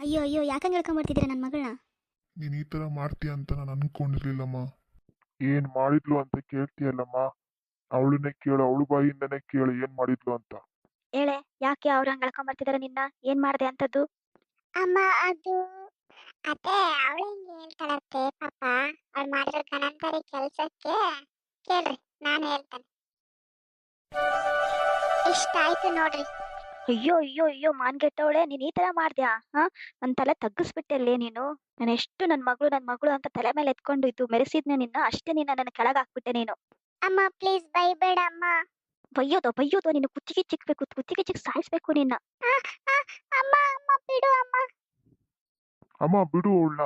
ಅಯ್ಯೋ ಅಯ್ಯೋ ಯಾಕಂಗೆ ಹೇಳ್ಕೊಂಬರ್ತಿದ್ದೀರಾ ನನ್ನ ಮಗಳನ್ನ? ನೀನು ಈ ಥರ ಮಾಡ್ತೀಯ ಅಂತ ನಾನು ಅನ್ಕೊಂಡಿರ್ಲಿಲ್ಲಮ್ಮ. ಏನು ಮಾಡಿದ್ಲು ಅಂತ ಕೇಳ್ತೀಯಲ್ಲಮ್ಮ, ಅವಳನ್ನೇ ಕೇಳು, ಅವಳ ಬಾಯಿಂದನೇ ಕೇಳು ಏನು ಮಾಡಿದ್ಲು ಅಂತ. ಹೇಳೆ, ಯಾಕೆ ಅವ್ರು ಹಂಗೆ ಹೇಳ್ಕೊಂಬರ್ತಿದ್ದಾರೆ ನಿನ್ನ? ಏನು ಮಾಡಿದೆ ಅಂತದ್ದು? ಅಮ್ಮ ಅದು ಅತ್ತೆ ಅವಳು ಹಿಂಗೆ ಹೇಳ್ತಾಳತ್ತೆ ಪಾಪ. ಅವ್ಳು ಮಾಡಿರೋ ಘನಂತರಿ ಕೆಲ್ಸಕ್ಕೆ ಕೇಳ್ರಿ, ನಾನು ಹೇಳ್ತೇನೆ. ಇಷ್ಟ ಆಯ್ತು ನೋಡ್ರಿ. ಅಯ್ಯೋ ಅಯ್ಯೋ ಅಯ್ಯೋ ಮಾನ್ಗೆಟ್ಟವಳೆ, ನೀನು ಈ ಥರ ಮಾಡ್ದ್ಯಾ? ನನ್ನ ತಲೆ ತಗ್ಗಿಸ್ಬಿಟ್ಟೆಲ್ಲೇ ನೀನು. ನಾನು ಎಷ್ಟು ನನ್ನ ಮಗಳು ಅಂತ ತಲೆ ಮೇಲೆ ಎತ್ಕೊಂಡು ಇದ್ದು ಮೆರೆಸಿದ್ನೆ ನಿನ್ನ, ಅಷ್ಟೇ ನಿನ್ನ ನನ್ನ ಕೆಳಗೆ ಹಾಕ್ಬಿಟ್ಟೆ ನೀನು. ಅಮ್ಮ ಪ್ಲೀಸ್ ಬೈಬೇಡ ಅಮ್ಮ. ಬೈಯೋದು ನೀನು ಕುತ್ತಿಗೆ ಚಿಕ್ಬೇಕು, ಕುತ್ತಿಗೆ ಚಿಕ್ ಸಾಯಿಸ್ಬೇಕು ನಿನ್ನ. ಆ, ಆ, ಅಮ್ಮ ಅಮ್ಮ ಬಿಡು ಅಮ್ಮ. ಅಮ್ಮ ಬಿಡು ಅವಳನ್ನ.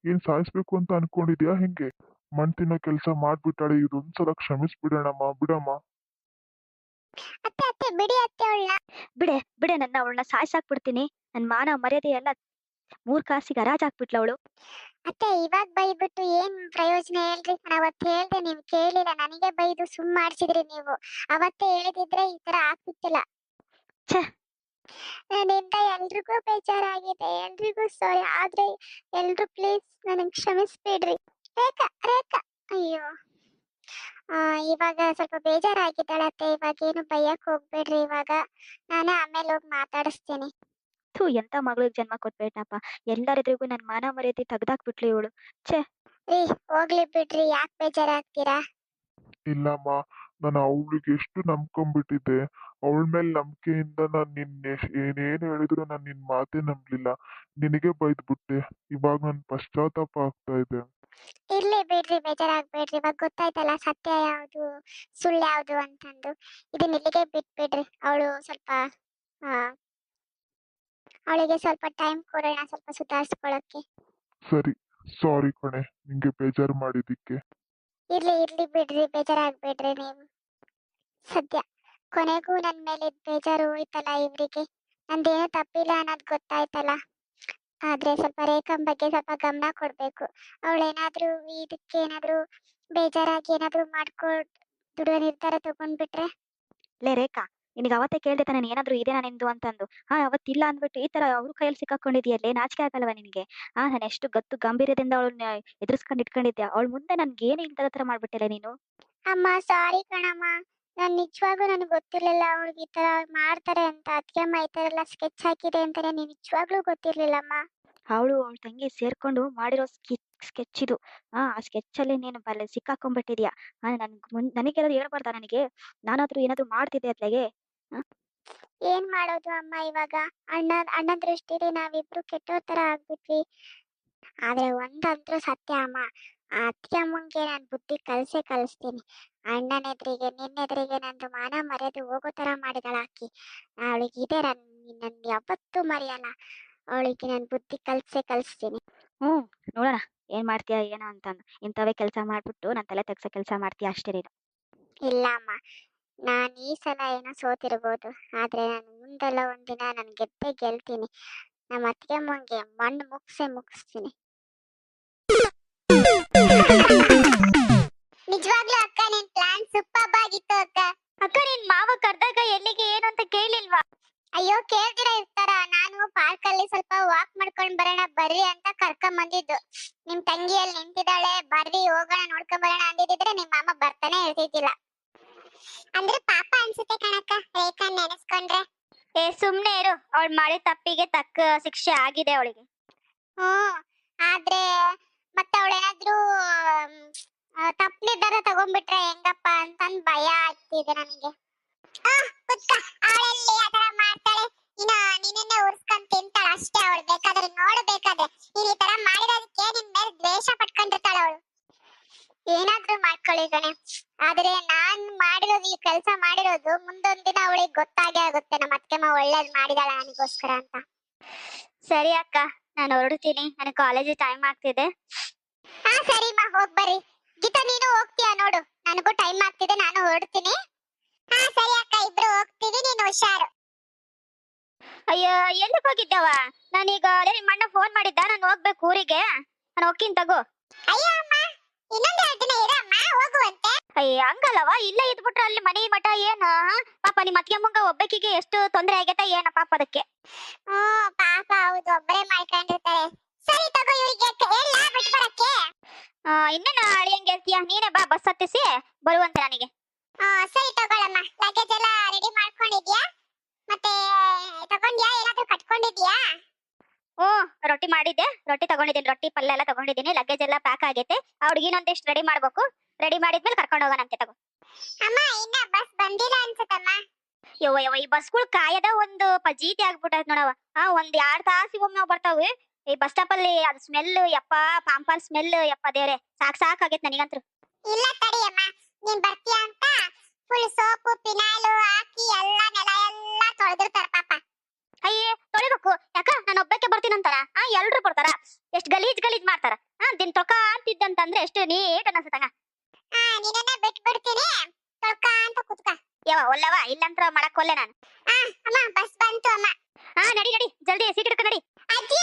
ಏನು ಸಾಯಿಸ್ಬೇಕು ಅಂತ ಅನ್ಕೊಂಡಿದ್ಯಾ ಹೆಂಗೆ? ಮಣ್ ತಿನ್ನೋ ಕೆಲಸ ಮಾಡ್ಬಿಟ್ಟಾಳೆ, ಇದೊಂದ್ಸಲ ಕ್ಷಮಿಸ್ಬಿಡೋಣಮ್ಮ, ಬಿಡಮ್ಮ. ಅತ್ತೆ ಅತ್ತೆ ಬಿಡಿ ಅತ್ತೆ ಅವಳನ್ನ. ಬಿಡೆ ನನ್ನ, ಅವಳನ್ನ ಸಾಯ್ಸಾಕ್ಬಿಡ್ತೀನಿ. ನನ್ನ ಮಾನ ಮರ್ಯಾದೆ ಎಲ್ಲ 3 ಕಾಸಿಗೆ ಹರಾಜಾಕ್ಬಿಟ್ಲ ಅವಳು. ಅತ್ತೆ ಇವಾಗ ಬೈಬಿಟ್ಟು ಏನ್ ಪ್ರಯೋಜನ ಹೇಳ್ರಿ? ನಾನು ಅವತ್ತು ಹೇಳ್ದೆ, ನೀವು ಕೇಳಿಲ್ಲ, ನನಗೆ ಬೈದು ಸುಮ್ ಮಾಡ್ಸಿದ್ರಿ ನೀವು. ಅವತ್ತೇ ಹೇಳಿದಿದ್ರೆ ಈ ತರ ಆಗ್ತಿತ್ತಿಲ್ಲ. ಛೆ. ನನ್ನಿಂದ ಎಲ್ರಿಗೂ ಬೇಜಾರಾಗಿದೆ, ಎಲ್ರಿಗೂ ಸಾರಿ. ಆದ್ರೆ ಎಲ್ರು ಪ್ಲೀಸ್ ನನಗೆ ಕ್ಷಮಿಸ್ಬಿಡ್ರಿ. ರೇಖಾ ರೇಖಾ ಅಯ್ಯೋ ಇವಾಗ ಸ್ವಲ್ಪ ಬೇಜಾರಾಗಿದ್ದಾಳತ್ತೆ. ಇವಾಗ ಏನು ಬೈಯಕ್ ಹೋಗ್ಬೇಡ್ರಿ. ಇವಾಗ ನಾನೇ ಆಮೇಲೆ ಹೋಗಿ ಮಾತಾಡಿಸ್ತೀನಿ. ಥೂ, ಎಂತ ಮಗಳಿಗೆ ಜನ್ಮ ಕೊಟ್ಬೇಡ್ನಪ್ಪ. ಎಲ್ಲರೆದುರಿಗೂ ನನ್ನ ಮಾನ ಮರ್ಯಾದೆ ತೆಗ್ದಾಕ್ಬಿಟ್ಲು ಇವಳು. ಛೇ. ರೀ ಹೋಗ್ಲಿ ಬಿಡ್ರಿ, ಯಾಕೆ ಬೇಜಾರಾಗ್ತೀರಾ? ಇಲ್ಲಮ್ಮ, ನಾನು ಅವಳಿಗೆ ಎಷ್ಟು ನಂಬ್ಕೊಂಡ್ಬಿಟ್ಟಿದ್ದೆ. ಅವಳ ಮೇಲೆ ನಂಬಿಕೆಯಿಂದ ನಾನು ಏನೇನು ಹೇಳಿದ್ರು ನಾನು ನಿನ್ನ ಮಾತೇ ನಂಬಲಿಲ್ಲ. ನಿನಗೆ ಬೈದ್ಬಿಟ್ಟೆ. ಇವಾಗ ನನ್ ಪಶ್ಚಾತ್ತಾಪ ಆಗ್ತಾ ಇದೆ. ಇರ್ಲಿ ಬಿಡ್ರಿ, ಬೇಜಾರಾಗ್ಬೇಡ್ರಿ. ಇವಾಗ ಗೊತ್ತಾಯ್ತಲ್ಲ ಸತ್ಯ ಯಾವುದು ಸುಳ್ಳು ಯಾವುದು ಅಂತಂದು. ಇದನ್ನ ಇಲ್ಲಿಗೆ ಬಿಟ್ಬಿಡ್ರಿ. ಅವಳು ಸ್ವಲ್ಪ ಅವಳಿಗೆ ಸ್ವಲ್ಪ ಟೈಮ್ ಕೊಡೋಣ, ಸ್ವಲ್ಪ ಸುಧಾರಿಸ್ಕೊಳ್ಳೋಕೆ. ಸರಿ, ಸಾರಿ ಕಣೆ ನಿಂಗೆ ಬೇಜಾರು ಮಾಡಿದ್ದಕ್ಕೆ. ಇರ್ಲಿ ಬಿಡ್ರಿ, ಬೇಜಾರಾಗ್ಬೇಡ್ರಿ ನೀವು. ಸದ್ಯ ಕೊನೆಗೂ ನನ್ ಮೇಲೆ ಬೇಜಾರು ಹೋಯ್ತಲ್ಲ ಇವ್ರಿಗೆ. ನಂದೇನು ತಪ್ಪಿಲ್ಲ ಅನ್ನೋದು ಗೊತ್ತಾಯ್ತಲ್ಲ. ಆದ್ರೆ ಸ್ವಲ್ಪ ರೇಖಂ ಬಗ್ಗೆ ಸ್ವಲ್ಪ ಗಮನ ಕೊಡ್ಬೇಕು. ಅವಳೇನಾದ್ರೂ ಇದಕ್ಕೆ ಏನಾದ್ರೂ ಬೇಜಾರಾಗಿ ಏನಾದ್ರೂ ದುಡುವ ನಿರ್ಧಾರ ತಗೊಂಡ್ಬಿಟ್ರೆ. ಲೇ ರೇಖಾ, ನಿನಗೆ ಅವತ್ತೇ ಕೇಳ್ದೆ ತಾನೆ ಏನಾದ್ರು ಇದೆನಾ ನಿಂದು ಅಂತಂದು. ಅವತ್ತಿಲ್ಲ ಅಂದ್ಬಿಟ್ಟು ಈ ತರ ಅವ್ರ ಕೈಯಲ್ಲಿ ಸಿಕ್ಕಾಕೊಂಡಿದ್ಯಲ್ಲೇ, ನಾಚಿಕೆ ಆಗಲ್ವಾ ನಿನಗೆ? ನಾನು ಎಷ್ಟು ಗತ್ತು ಗಂಭೀರ್ಯದಿಂದ ಅವಳನ್ನ ಎದುರಿಸ್ಕೊಂಡು ಇಟ್ಕೊಂಡಿದ್ದೆ. ಅವಳ ಮುಂದೆ ನನ್ಗೇನು ಇಲ್ದರ ತರ ಮಾಡ್ಬಿಟ್ಟಿಲ್ಲ ನೀನು. ಅಮ್ಮ ಸಾರಿ ಕಣಮ್ಮ. ನಾನ್ ನಿಜವಾಗೂ ನನಗೆ ಗೊತ್ತಿರ್ಲಿಲ್ಲ ಅವ್ರಿಗೆ ಈ ತರ ಮಾಡ್ತಾರೆ ಅಂತ. ಅದಕ್ಕೆ ಅಮ್ಮ ಈ ತರ ಎಲ್ಲ ಸ್ಕೆಚ್ ಹಾಕಿದೆ ಅಂತಾನೆ ನಿಜವಾಗ್ಲೂ ಗೊತ್ತಿರ್ಲಿಲ್ಲಮ್ಮ. ಅವಳು ಅವಳ ತಂಗಿ ಸೇರ್ಕೊಂಡು ಮಾಡಿರೋ ಸ್ಕೆಚ್ ಇದು. ಆ ಸ್ಕೆಚ್ ಅಲ್ಲಿ ನೀನು ಸಿಕ್ಕಾಕೊಂಡ್ಬಿಟ್ಟಿದ್ಯಾ. ನನಗೇನಾದ್ರು ಹೇಳ್ಬಾರ್ದಾ ನನಗೆ? ನಾನಾದ್ರೂ ಏನಾದ್ರು ಮಾಡ್ತಿದ್ದೆ ಅತ್ಲಾಗೆ. ಏನ್ ಮಾಡೋದು ಅಮ್ಮ ಇವಾಗ? ಅಣ್ಣ ದೃಷ್ಟಿಲಿ ನಾವಿಬ್ರು ಕೆಟ್ಟೋರ್ ತರ ಆಗ್ಬಿಟ್ವಿ. ಆದ್ರೆ ಒಂದಂತೂ ಸತ್ಯ ಅಮ್ಮ, ಆ ಅತ್ತಿಗೆ ಅಮ್ಮಂಗೆ ನಾನ್ ಬುದ್ಧಿ ಕಲಿಸ್ತೀನಿ. ಅಣ್ಣನ ಎದುರಿಗೆ ನಿನ್ನೆದುರಿಗೆ ನಂದು ಮಾನ ಮರ್ಯಾದೆ ಹೋಗೋ ತರ ಮಾಡಿದಾಳ ಆಕಿ. ಅವಳಿಗೆ ಇದೆ ನನ್ ಯಾವತ್ತೂ ಮರೆಯಲ್ಲ. ಅವಳಿಗೆ ನಾನು ಬುದ್ಧಿ ಕಲಿಸ್ತೀನಿ. ನೋಡೋಣ ಏನ್ ಮಾಡ್ತೀಯಾ ಏನೋ ಅಂತಂದು. ಇಂಥವೇ ಕೆಲಸ ಮಾಡ್ಬಿಟ್ಟು ನನ್ ತಲೆ ತೆಗ್ಸೋ ಕೆಲಸ ಮಾಡ್ತೀಯ ಅಷ್ಟೇ ನೀನು. ಇಲ್ಲ ಅಮ್ಮ, ನಾನ್ ಈ ಸಲ ಏನೋ ಸೋತಿರ್ಬೋದು, ಆದ್ರೆ ನಾನು ಮುಂದೆಲ್ಲ ಒಂದಿನ ನಾನು ಗೆಲ್ತೀನಿ. ನಮ್ಮ ಅತ್ತಿಗೆ ಅಮ್ಮಂಗೆ ಮಣ್ಣು ಮುಗಿಸ್ತೀನಿ. ನಿಜವಾಗ್ಲೂ ಅಕ್ಕ, ನಿನ್ ಪ್ಲಾನ್ ಸೂಪರ್ ಆಗಿತ್ತು ಅಕ್ಕ. ಅಕ್ಕ, ನಿನ್ ಮಾವ ಕರ್ದಾಗ ಎಲ್ಲಿಗೆ ಏನು ಅಂತ ಕೇಳಿಲ್ವಾ? ಅಯ್ಯೋ ಕೇಳ್ದಿರ ಇರ್ತಾರ? ನಾನು ಪಾರ್ಕ್ ಅಲ್ಲಿ ಸ್ವಲ್ಪ ವಾಕ್ ಮಾಡ್ಕೊಂಡ್ ಬರೋಣ ಬರ್ರಿ ಅಂತ ಕರ್ಕೊಂಡ್ ಬಂದಿದ್ದು. ನಿಮ್ ತಂಗಿ ಅಲ್ಲಿ ನಿಂತಿದ್ದಾಳೆ, ಬರ್ರಿ ಹೋಗೋಣ ನೋಡ್ಕೊಂಡ್ ಬರೋಣ ಅಂದಿದ್ರೆ ನಿಮ್ ಮಾಮ ಬರ್ತಾನೆ ಇರ್ತಿದ್ದಿಲ್ಲ. ಅಂದ್ರೆ ಪಾಪ ಅನ್ಸುತ್ತೆ ಕಣಕ್ಕ ರೇಖಾ ನೆನೆಸ್ಕೊಂಡ್ರೆ. ಸುಮ್ನೆ ಇರು, ಅವಳು ಮಾಡಿದ ತಪ್ಪಿಗೆ ತಕ್ಕ ಶಿಕ್ಷೆ ಆಗಿದೆ ಅವಳಿಗೆ. ಆದ್ರೆ ಮತ್ತೆ ಅವಳೇನಾದ್ರೂ ತಪ್ಪು ನಿರ್ಧಾರ ತಗೊಂಡ್ಬಿಟ್ರೆ ಹೆಂಗಪ್ಪ ಅಂತಂದ್ ಭಯ ಆಗ್ತಿದೆ ನನಗೆ. ಅವಳೆಲ್ಲಿ ಆತರ ಮಾಡ್ತಾಳೆ? ನಿನ್ನೆ ಉರ್ಸ್ಕೊಂಡ್ ತಿಂತಾಳ ಅಷ್ಟೇ. ಅವಳು ಬೇಕಾದ್ರೆ ನೋಡ್ಬೇಕಾದ್ರೆ ನೀನ್ ಈ ತರ ಮಾಡಿರೋದಕ್ಕೆ ನಿನ್ ಮೇಲೆ ದ್ವೇಷ ಪಟ್ಕೊಂಡಿರ್ತಾಳ ಅವಳು. ಏನಾದ್ರೂ ಮಾಡ್ಕೊಳ್ಳಿ ಕಣೆ, ಆದ್ರೆ ನಾನ್ ಮಾಡಿರೋದು ಈ ಕೆಲಸ ಮಾಡಿರೋದು ಮುಂದೊಂದಿನ ಅವಳಿಗೆ ಗೊತ್ತಾಗೇ ಆಗುತ್ತೆ ನಮ್ಮ ಅತ್ತೆಮ್ಮ ಒಳ್ಳೇದ್ ಮಾಡಿದಾಳ ನನಗೋಸ್ಕರ ಅಂತ. ಸರಿ ಅಕ್ಕ, ನಾನು ಹೊರಡ್ತೀನಿ, ನನಗೆ ಕಾಲೇಜ್ ಟೈಮ್ ಆಗ್ತಿದೆ. ಸರಿಮ್ಮ ಹೋಗ್ ಬರ್ರಿ. ಗೀತಾ ನೀನು ಹೋಗ್ತೀಯಾ ನೋಡು? ನನಗೂ ಟೈಮ್ ಆಗ್ತಿದೆ, ನಾನು ಹೊರಡ್ತೀನಿ. ಸರಿ ಅಕ್ಕ, ಇಬ್ರು ಹೋಗ್ತೀವಿ, ನೀನು ಹುಷಾರು. ಅಯ್ಯೋ, ಎಲ್ಲಿಗೆ ಹೋಗಿದ್ದವ? ನಾನೀಗ ನಿಮ್ಮ ಅಣ್ಣ ಫೋನ್ ಮಾಡಿದ್ದ, ನಾನು ಹೋಗ್ಬೇಕು ಊರಿಗೆ. ನಾನು ಹೋಗ್ತೀನಿ ತಗೋ. ಅಯ್ಯೋ ಅಮ್ಮ, ಇನ್ನೊಂದ್ 2 ದಿನ ಇರಮ್ಮ ಹೋಗುವಂತೆ. ಅಯ್ಯ ಹಂಗಲ್ಲವ, ಇಲ್ಲೇ ಇದ್ಬಿಟ್ರೆ ಅಲ್ಲಿ ಮನೆ ಮಠ ಏನ ಪಾಪ ನಿಮ್ಮ ಅತ್ತಿಗೆ ಮುಂಗ ಒಬ್ಬಕಿಗೆ ಎಷ್ಟು ತೊಂದ್ರೆ ಆಗೈತ ಏನ ಪಾಪ ಅದಕ್ಕೆ. ಪಾಪ ಹೌದು, ಒಬ್ಬರೇ ಮಾಡ್ಕೊಂಡಿರ್ತಾರೆ. ಸರಿ ತಗೋ, ಇವ್ರಿಗೆ ಎಲ್ಲ ಬಿಟ್ಬರಕ್ಕೆ. ಇನ್ನೇನು ಅಳಿಯಂಗೆ ಹೇಳ್ತೀಯ, ನೀನೇ ಬಾ ಬಸ್ ಹತ್ತಿಸಿ ಬರುವಂತೆ ನನಗೆ. ಸರಿ ತಗೊಳಮ್ಮ. ಲಗೇಜ್ ಎಲ್ಲ ರೆಡಿ ಮಾಡ್ಕೊಂಡಿದ್ಯಾ? ಮತ್ತೆ ತಗೊಂಡ್ಯಾ? ಏನಾದ್ರೂ ಕಟ್ಕೊಂಡಿದ್ಯಾ? ರೊಟ್ಟಿ ಮಾಡಿದ್ದೆ, ರೊಟ್ಟಿ ತಗೊಂಡಿದ್ದೀನಿ, ರೊಟ್ಟಿ ಪಲ್ಯ ಎಲ್ಲ ತಗೊಂಡಿದ್ದೀನಿ, ಲಗೇಜ್ ಎಲ್ಲ ಪ್ಯಾಕ್ ಆಗೈತೆ. ಆ ಹುಡುಗಿನೊಂದಿಷ್ಟು ರೆಡಿ ಮಾಡ್ಬೇಕು, ರೆಡಿ ಮಾಡಿದ್ಮೇಲೆ ಕರ್ಕೊಂಡು ಹೋಗೋಣಂತೆ ತಗೋ. ಅಮ್ಮ ಇನ್ನ ಬಸ್ ಬಂದಿಲ್ಲ ಅನ್ಸುತ್ತಮ್ಮ. ಯವ್ವ ಯವ್ವ, ಈ ಬಸ್ಗಳು ಕಾಯದ ಒಂದು ಪಜೀತಿ ಆಗ್ಬಿಟ್ಟೈತ್ ನೋಡವ. ಒಂದ್ 2 ತಾಸಿಗೊಮ್ಮೆ ಬರ್ತಾವೆ. ಈ ಬಸ್ ಸ್ಟಾಪ್ ಅಲ್ಲಿ ಅದು ಸ್ಮೆಲ್, ಯಪ್ಪ ಪಾಂಪರ್ ಸ್ಮೆಲ್, ಯಪ್ಪ ದೇವ್ರೆ, ಸಾಕಾಗೈತ್ ನನಗಂತ್ರು. ಇಲ್ಲ ತಡಿಯಮ್ಮ, ನೀನ್ ಬರ್ತೀಯ ಅಂತ ಫುಲ್ ಸೋಪು ಪಿನಾಲು ಹಾಕಿ ಎಲ್ಲ ನೆಲ ಎಲ್ಲ ತೊಳೆದಿರ್ತಾರ ಪಾಪ. ಅಯ್ಯೇ ತೊಳಿಬೇಕು ಯಾಕ, ನಾನು ಒಬ್ಬಕ್ಕೆ ಬರ್ತೀನಂತಾರ? ಎಲ್ರು ಬರ್ತಾರ, ಎಷ್ಟ್ ಗಲೀಜ್ ಮಾಡ್ತಾರ. ದಿನ ತೊಳ್ಕ ಅಂತಿದ್ದಂತಂದ್ರೆ ಎಷ್ಟು ನೀಟ್ ಅನ್ಸತ್ತಂಗ. ನಿನ್ನ ಬಿಟ್ಬಿಡ್ತೀನಿ, ತೊಳ್ಕ ಅಂತ ಕುತ್ಕ. ಯವ್ವ ಒಲ್ಲವ, ಇಲ್ಲಂತ್ರ ಮಾಡಕ್ ಒಲ್ಲೆ ನಾನು. ಅಮ್ಮ ಬಸ್ ಬಂತು ಅಮ್ಮ. ನಡಿ ಜಲ್ದಿ ಸೀಟ್ ಹಿಡ್ಕ ನಡಿ. ಅಜ್ಜಿ